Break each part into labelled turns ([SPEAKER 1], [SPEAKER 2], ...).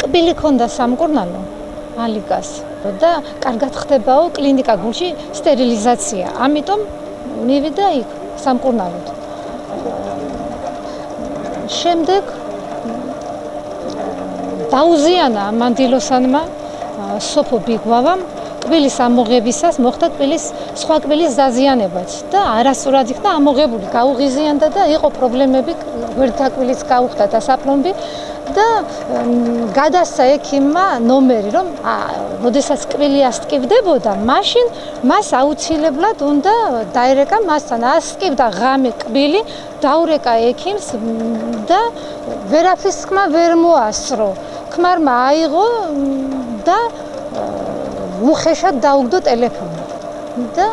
[SPEAKER 1] კბილი ქონდა სამკურნალო ალიკას და კარგად ხდებაო კლინიკა გულში სტერილიზაცია. ამიტომ მივიდა იქ სამკურნალოდ. შემდეგ დაუზიანა მანდილოსანმა სოფო ბიგვავამ კბილის ამოღებისას მოხდა კბილის სხვა კბილის დაზიანებაც და არასწორად იქნა ამოღებული, გაუღიზიანდა და იყო პრობლემები, გვერდთა კბილიც გაუხდა დასაპლომბი და გადასცა ექიმმა ნომერი, რომ როდესაც კბილი ასტკივდებოდა, მაშინ მას აუცილებლად უნდა დაერეკა მასთან ასტკივდა ღამე კბილი, დაურეკა ექიმს და ვერაფრის თქმა ვერ მოასწრო. ქმარმა აიღო და უხეშად დაუგდო ტელეფონი და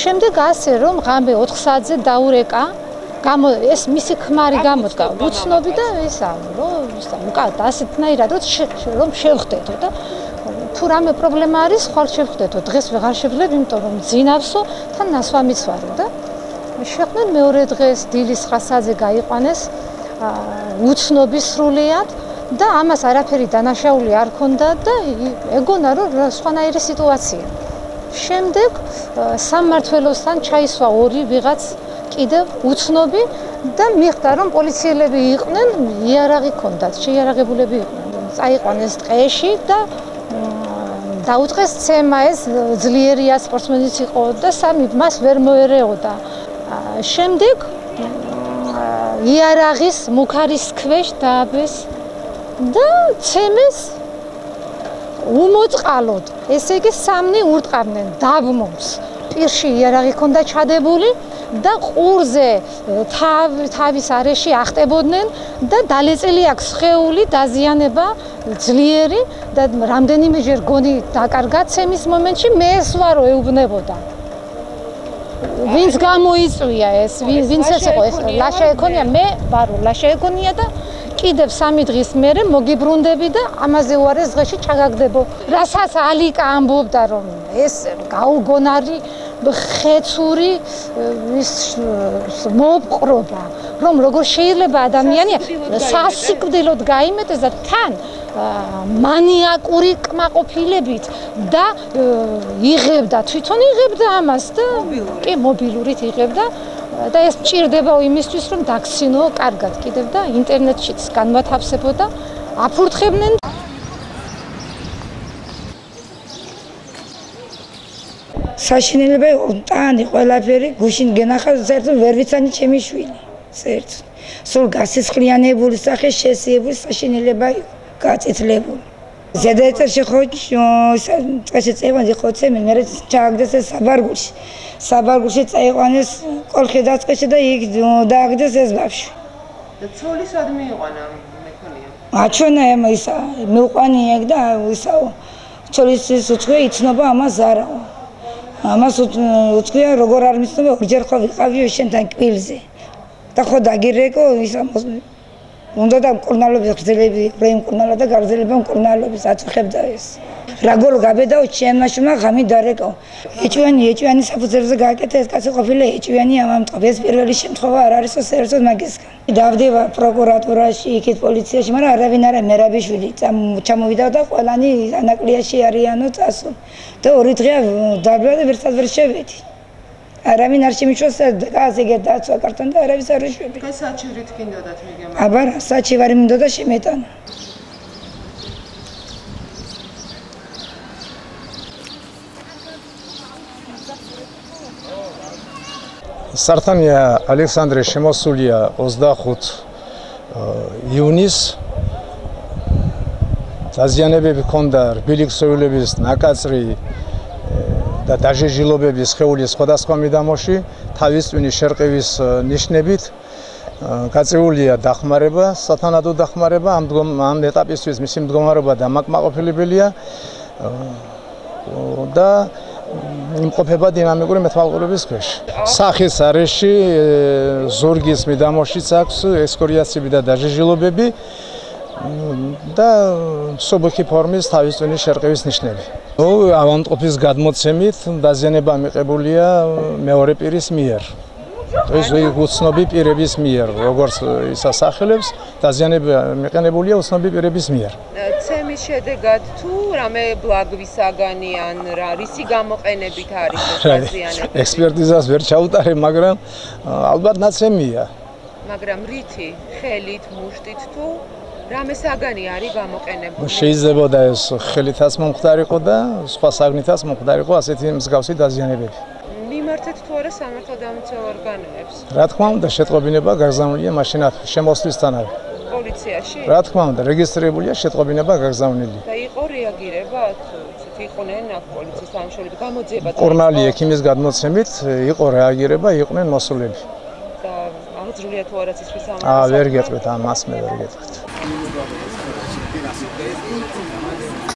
[SPEAKER 1] შემდეგ ასე რომ ღამე 4 საათზე დაურეკა ეს მისი ქმარი გამოდგა უცნობი და ისა რომ უკავდა ასეთნაირად რომ შევხვდეთო და თუ რამე პრობლემა არის ხვალ შევხვდეთო დღეს ვეღარ შევძლებ იმიტომ რომ ძინავსო თან ნასვამიც ვარო და შეხვდნენ მეორე დღეს დილის 9 საათზე გაიყვანეს უცნობი სრულიად და ამას არაფერი დანაშაული არ ქონდა და ეგონა რომ სხვანაირი სიტუაცია. შემდეგ სამმართველოსთან ჩაისვა ორი ვიღაც კიდევ უცნობი და მიხვდა რომ პოლიციელები იყვნენ, იარაღი ქონდათ, შეიარაღებულები იყვნენ. წაიყვანეს ტყეში და დაუწყეს ცემა, ეს ძლიერია სპორტსმენიც იყო და სამი მას ვერ მოერეოდა. შემდეგ იარაღის მუქარის ქვეშ დააბეს და ცემეს უმოწყალოდ, ესე იგი სამნი ურტყავდნენ დაბმობს. პირში იარაღი ქონდა ჩადებული და ყურზე თავის არეში ახტებოდნენ და დალეწილი აქვს სხეული, დაზიანება ძლიერი და რამდენიმეჯერ გონი დაკარგა ცემის მომენტში მე ეს ვარო ეუბნებოდა. ვინც გამოიწვია ეს, ვინც ეს იყო ეს ლაშა ეკონია, მე ვარო ლაშა ეკონია და კიდევ 3 დღის მერე მოგიბრუნდები და ამაზე უარეს დღეში ჩაგაგდებო. რასაც ალიკა ამბობდა რომ ეს გაუგონარი ხეცური მოპყრობა, რომ როგორ შეიძლება ადამიანი სასიკვდილოდ გაიმეტეს და თან მანიაკური კმაყოფილებით და იღებდა, თვითონ იღებდა ამას და კი მობილურით იღებდა და ეს მჭირდება იმისთვის რომ დაგცინო კარგად კიდევ და ინტერნეტშიც განმათავსებოდა, აფურთხებდნენ.
[SPEAKER 2] საშინელება ტანი ყველაფერი გუშინ გენახა საერთოდ ვერ ვიცანი ჩემი შვილი საერთოდ სულ გასისხლიანებული სახე შესიებული საშინელება გაწითლებული ზედაეწერში ხო წესი წევანი ხო ცემენ მე ჩააგდეს ეს საბარგულში წაიყვანეს კოლხი დაწყეში და იქ დააგდეს ეს ბავშვი
[SPEAKER 3] და ცოლის სად მიიყვანა მეკონია
[SPEAKER 2] აჩვენა ისა მივყვანი ეგ და ისაო ცოლის უცხო იცნობა ამას არაო ამას უცხოა როგორ არ მიცნობა ორჯერ ხო ვიყავიო შენთან კბილზე და ხო დაგირეკო ისა უნდა და მკურნალობის გრძელები პრემ მკურნალა და გრძელება მკურნალობის აწუხებდა ეს რაგოლ გაბედაო ჩემაშმა ღამი დარეკო ეჭვიანი საფუძველზე გააკეთა ეს კაცი ყოფილა ეჭვიანი ამამწყობ ეს პირველი შემთხვევა არ არისო საერთოდ მაგისგან დავდევა პროკურატურაში იქით პოლიციაში მაგრამ არავინ არა მერაბიშვილი ჩამოვიდა და ყველანი ანაკლიაში არიანო წასულ და 2 დღეა დაბლა და ვერცად ვერ შევედი არავინ არ შემიშვას გაზეგე დაცვა კარტონ და არავის არ შეშვები
[SPEAKER 3] საჩივრით გინდოდათ მიგე
[SPEAKER 2] აბა საჩივარი მინდოდა შემეტანა
[SPEAKER 4] სარტანია ალექსანდრე შემოსულია 25 იუნის დაზიანებები ჰქონდა რბილი ქსოვილების ნაკაწრი და დაჟეჟილობების სხეულის სხვადასხვა მიდამოში თავის ტვინის შერყევის ნიშნებით გაწეულია დახმარება, სათანადო დახმარება ამ ეტაპისთვის მისი მდგომარეობა დამაკმაყოფილებელია და იმყოფება დინამიკური მეთვალყურების ქვეშ. სახის არეში ზურგის მიდამოშიც აქვს ესკორიაციები და დაჟეჟილობები და მსუბუქი ფორმის თავის ტვინის შერყევის ნიშნები. ავადმყოფის გადმოცემით დაზიანება მიღებულია მეორე პირის მიერ. ეს უცნობი პირების მიერ, როგორც ისასახელებს, დაზიანება მიყენებულია უცნობი პირების მიერ.
[SPEAKER 3] ცემის შედეგად თუ რამე ბლაგვისაგანი ან რისი გამოყენებით არის ეს დაზიანება?
[SPEAKER 4] ექსპერტიზას ვერ ჩაუტარებ, მაგრამ ალბათ ნაცემია.
[SPEAKER 3] მაგრამ რითი, ხელით, მუშტით თუ რამე საგანი არის გამოყენებული?
[SPEAKER 4] შეიძლება და ეს ხელითაც მომხდარიყო და სხვა საგნითაც მომხდარიყო ასეთი მსგავსი დაზიანებები.
[SPEAKER 3] მიმართეთ თუ არა სამართალდამცავ ორგანოებს?
[SPEAKER 4] რა თქმა უნდა, შეტყობინება გაგზავნილია მაშინაც შემოსვლისთანავე.
[SPEAKER 3] პოლიციაში?
[SPEAKER 4] რა თქმა უნდა, რეგისტრირებულია შეტყობინება გაგზავნილი.
[SPEAKER 3] და იყო რეაგირება, ისეთი იყვნენ აქ პოლიციის სამშობლოები გამოძიება?
[SPEAKER 4] მკურნალი ექიმის გადმოცემით იყო რეაგირება, იყვნენ მოსულები.
[SPEAKER 3] და აღძრულია თუ არა ცის სამართალდამცავ?
[SPEAKER 4] ვერ გეტყვით, ამას მე ვერ გეტყვით.